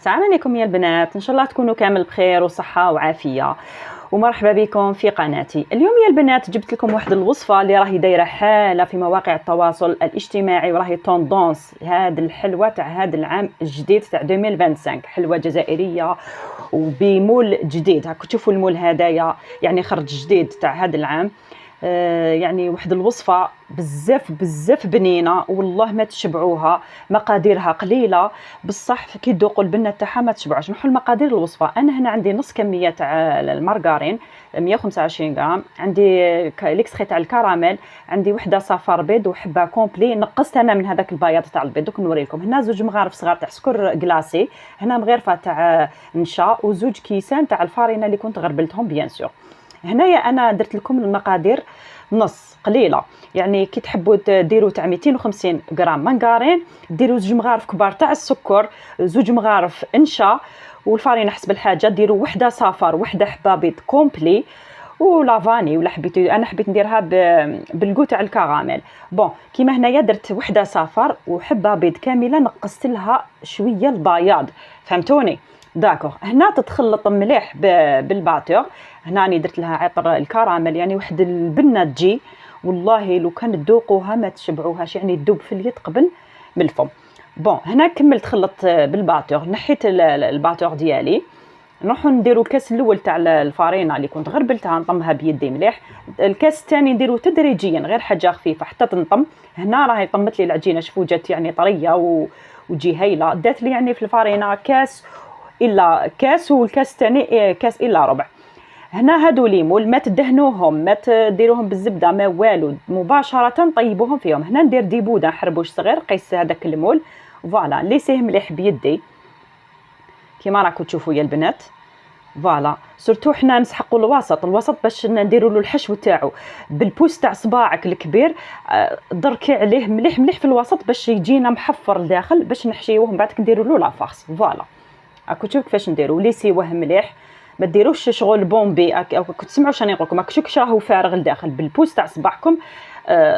السلام عليكم يا البنات، ان شاء الله تكونوا كامل بخير وصحه وعافيه، ومرحبا بكم في قناتي. اليوم يا البنات جبت لكم واحد الوصفه اللي راهي دايره حاله في مواقع التواصل الاجتماعي، وراهي توندونس هاد الحلوه تاع هذا العام الجديد تاع 2025، حلوه جزائريه وبمول جديد. هاكم تشوفوا المول هدايا يعني خرج جديد تاع هذا العام. يعني واحد الوصفه بزاف بزاف بنينه، والله ما تشبعوها. مقاديرها قليله بصح كي تذوقوا البنه تاعها ما تشبعوش. نحو المقادير الوصفه، انا هنا عندي نص كميه تاع المارغرين 125 غرام، عندي ليكستري تاع الكراميل، عندي وحده صفار بيض وحبه كومبلي. نقصت انا من هذاك البياض تاع البيض. دوك نوريكم هنا زوج مغارف صغار تاع سكر كلاصي، هنا مغرفه تاع نشا، وزوج كيسان تاع الفارينه اللي كنت غربلتهم بيان سور. هنايا انا درت لكم المقادير نص قليله، يعني كي تحبوا ديروا تاع 250 غرام مانغارين، ديروا زوج مغارف كبار تاع السكر، زوج مغارف انشا، والفارينه حسب الحاجه. ديروا وحده صفار، وحده حبه بيض كومبلي، ولافاني ولا حبيتو. انا حبيت نديرها بالكو تاع الكراميل. بون كيما هنايا درت وحده صفار وحبه بيض كامله، نقصت لها شويه البياض، فهمتوني؟ داكوغ. هنا تتخلط مليح بالباتور. هنا راني درت لها عطر الكراميل، يعني واحد البنه تجي والله لو كان تذوقوها ما تشبعوهاش، يعني تذوب في اليد قبل من الفم. بون هنا كملت خلط بالباتور، نحيت الباتور ديالي. نروحوا نديروا الكاس الاول تاع الفارينه اللي كنت غربلتها، نطمها بيدي مليح. الكاس الثاني نديرو تدريجيا، غير حاجه خفيفه حتى تنطم. هنا راهي طمت لي العجينه، شوفوا جات يعني طريه وتجي هايله. دات لي يعني في الفارينه كاس الا كاس، والكاس الثاني كاس الا ربع. هنا هادو ليمول، ما تدهنوهم، ما تديروهم بالزبده، ما والو، مباشره طيبوهم فيهم. هنا ندير ديبوده حربوش صغير، قيس هذاك المول فوالا، ليسيه مليح بيدي كيما راكم تشوفوا يا البنات. فوالا سورتو حنا نسحقوا الوسط باش نديروا له الحشو تاعو بالبوس تاع صباعك الكبير. دركي عليه مليح مليح في الوسط باش يجينا محفر لداخل، باش نحشيوه من بعد نديروا له لافارس. فوالا راكم تشوفوا كيفاش نديروا، ليسيوه مليح، ما ديروش شغل بومبي. كنت تسمعوا شنو نقول لكم، راكم تشوفوا راهو فارغ لداخل. بالبوس تاع صباعكم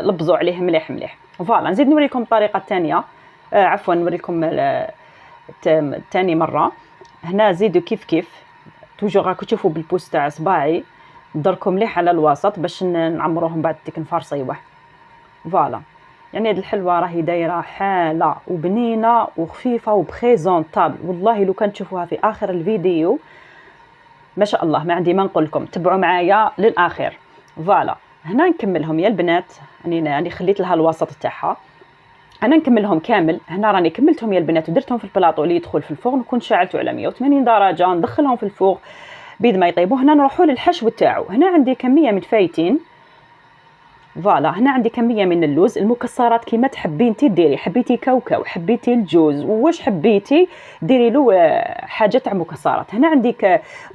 لبزوا عليه مليح مليح. فوالا نزيد نوريكم الطريقه الثانيه، عفوا نوريكم ثاني مره. هنا زيدوا كيف كيف توجور، راكم تشوفوا بالبوس تاع صباعي دركم مليح على الوسط باش نعمروهم بعد ديك نفرصيوه. فوالا يعني هاد الحلوه راهي دايره حاله وبنينه وخفيفه وبريزونطابل، والله لو كان تشوفوها في اخر الفيديو ما شاء الله ما عندي ما نقول لكم. تبعوا معايا للاخير. فوالا هنا نكملهم يا البنات، يعني خليت لها الوسط تاعها، انا نكملهم كامل. هنا راني كملتهم يا البنات ودرتهم في البلاطو اللي يدخل في الفرن، وكنت شعلته على 180 درجه، ندخلهم في الفرن بيد ما يطيبوا. هنا نروحوا للحشو تاعو. هنا عندي كميه من فايتين، فوالا هنا عندي كميه من اللوز، المكسرات كيما تحبين انتي ديري، حبيتي كاوكاو، حبيتي الجوز، واش حبيتي ديري له حاجه تاع مكسرات. هنا عندي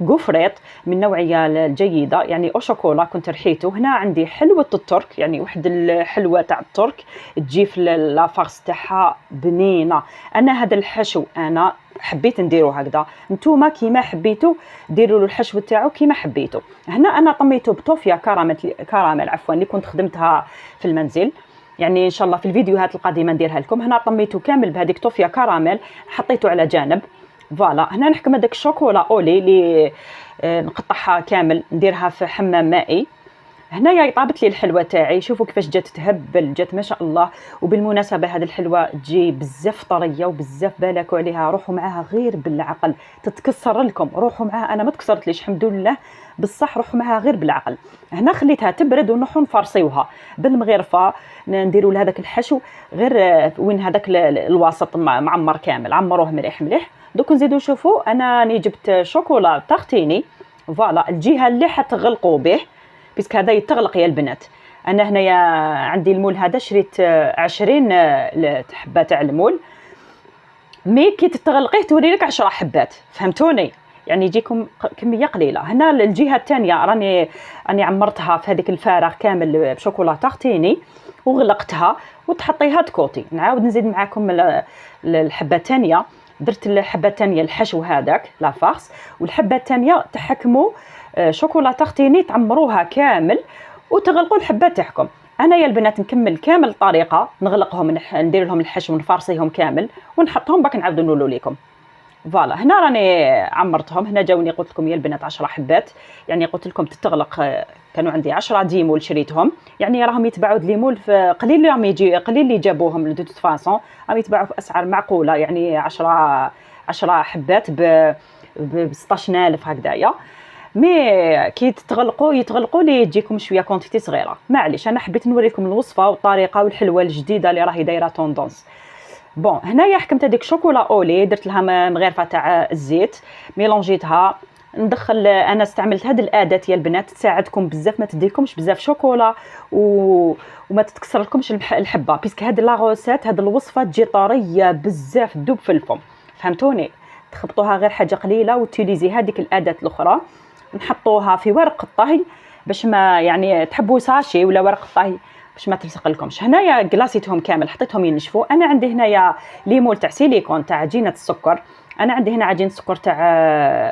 قفريط من نوعيه الجيده يعني او شوكولا كنت رحيته. هنا عندي حلوه الترك، يعني واحد الحلوه تاع الترك تجي في لافارس تاعها بنينه. انا هذا الحشو انا حبيت نديرو هكذا، نتوما كيما حبيتو ديروا له الحشو تاعو كيما حبيتو. هنا انا طميته بطوفيا كراميل عفوا اللي كنت خدمتها في المنزل، يعني ان شاء الله في الفيديوهات القادمه نديرها لكم. هنا طميته كامل بهذيك طوفيا كراميل، حطيته على جانب. فوالا هنا نحكم هذاك الشوكولا اولي اللي نقطعها كامل نديرها في حمام مائي. هنايا طابت لي الحلوه تاعي، شوفوا كيفاش جات تهبل، جات ما شاء الله. وبالمناسبه هذه الحلوه تجي بزاف طريه وبزاف بالكوا عليها، روحوا معاها غير بالعقل، تتكسر لكم. روحوا معاها، انا ما تكسرت الحمد لله، بصح روحوا معاها غير بالعقل. هنا خليتها تبرد ونروحوا نفرصيوها بالمغرفه، نديروا لهذاك الحشو غير وين هذاك الوسط معمر كامل، عمروه مليح مليح. دوك نزيدوا شوفوا انا راني جبت شوكولا تارتيني، فوالا الجهه اللي حتغلقوا به بيسك هذا يتغلق يا البنات. انا هنايا عندي المول هذا شريت 20 حبه تاع المول، مي كي تتغلقيه توري لك 10 حبات، فهمتوني؟ يعني يجيكم كميه قليله. هنا الجهه الثانيه راني عمرتها في هذيك الفارغ كامل بشوكولا تارتيني وغلقتها وتحطيها تكوتي. نعاود نزيد معاكم الحبه الثانيه. درت الحبه الثانيه الحشو هذاك لافارس، والحبه الثانيه تحكموا شوكولا تارتيني تعمروها كامل وتغلقوا الحبات تاعكم. انا يا البنات نكمل كامل الطريقه، نغلقهم ندير لهم الحشو ونفرصيهم كامل ونحطهم باك نعاود نقول لكم. فوالا هنا راني عمرتهم. هنا جاوني قلت لكم يا البنات 10 حبات، يعني قلت لكم تتغلق، كانوا عندي 10 ديمول شريتهم، يعني راهم يتباعوا ديمول في قليل، راهم يجي قليل اللي جابوهم دو توت فاسون، راهم يتباعوا في اسعار معقوله، يعني 10 حبات ب 16000 هكذايا. مي كي يتغلقوا لي تجيكم شويه كونتيتي صغيره، معليش انا حبيت نوريكم الوصفه والطريقه والحلوه الجديده اللي راهي دايره توندونس. بون هنايا حكمت هذيك شوكولا اولي، درت لها مغرفه تاع الزيت، ميلونجيتها، ندخل. انا استعملت هذه الاداه يا البنات تساعدكم بزاف، ما تديكمش بزاف شوكولا وما تتكسر لكمش الحبه، بيسك هذه لا غوسيت، هذه الوصفه تجي طريه بزاف تذوب في الفم، فهمتوني؟ تخبطوها غير حاجه قليله وتيليزي هذيك الاداه الاخرى، نحطوها في ورق الطهي باش ما يعني تحبوا ساشي ولا ورق الطهي باش ما تلصق لكمش. هنايا كلاسيتهم كامل حطيتهم ينشفوا. انا عندي هنايا ليمول تاع سيليكون تاع عجينه السكر، انا عندي هنا عجينه السكر تاع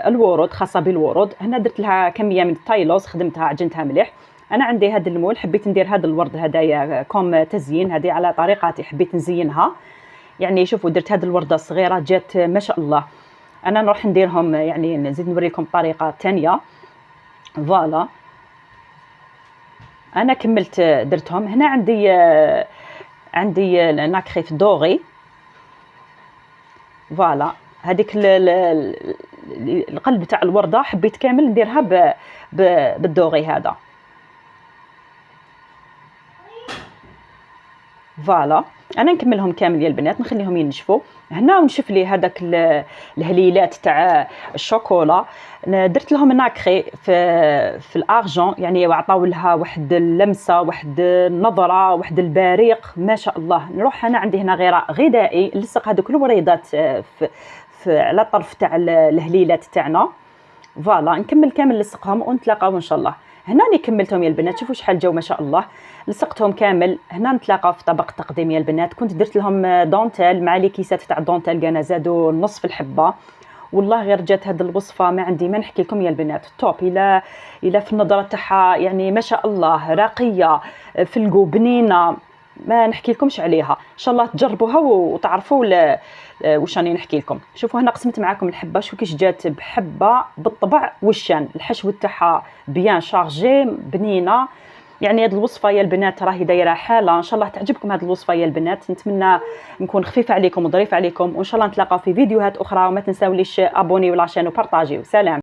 الورود خاصه بالورود، هنا درت لها كميه من التايلوز خدمتها عجنتها مليح. انا عندي هذا المول حبيت ندير هذا الورد هدايا كوم تزيين، هذه على طريقتي حبيت نزينها، يعني شوفوا درت هذه الورده الصغيره جات ما شاء الله. انا نروح نديرهم يعني نزيد نوريكم الطريقه الثانيه. فوالا انا كملت درتهم. هنا عندي ناكريف دوغي، فوالا هذيك القلب تاع الورده حبيت كامل نديرها بالدوغي هذا. فوالا انا نكملهم كامل يا البنات، نخليهم ينشفوا هنا، ونشف لي هذاك الهليلات تاع الشوكولا، درت لهم ناكري في الارجون، يعني عطاو لها واحد اللمسه، واحد النظره، واحد البريق ما شاء الله. نروح انا عندي هنا غراء غذائي نلصق هذوك الوريضات في على الطرف تاع الهليلات تاعنا. فوالا نكمل كامل لصقهم ونتلاقاو ان شاء الله. هنا اللي كملتهم يا البنات، شوفوا شحال جاو ما شاء الله، لصقتهم كامل. هنا نتلاقاو في طبق التقديم يا البنات، كنت درت لهم دونتيل مع لي كيسات تاع دونتيل كانا زادوا نصف الحبه، والله غير جات هذه الوصفه ما عندي ما نحكي لكم يا البنات، توب. الى في النظره تاعها يعني ما شاء الله، راقيه في القو بنينه، ما نحكي لكمش عليها. ان شاء الله تجربوها وتعرفوا واش راني نحكي لكم. شوفوا هنا قسمت معاكم الحبه، شوفوا كيش جات بحبه بالطبع والشان، الحشو تاعها بيان شارجي بنينه. يعني هذه الوصفه يا البنات راهي دايره حاله، ان شاء الله تعجبكم هذه الوصفه يا البنات. نتمنى نكون خفيفه عليكم وظريفه عليكم، وان شاء الله نتلاقاو في فيديوهات اخرى، وما تنساوليش ابوني ولا شانو وبارطاجيو. سلام.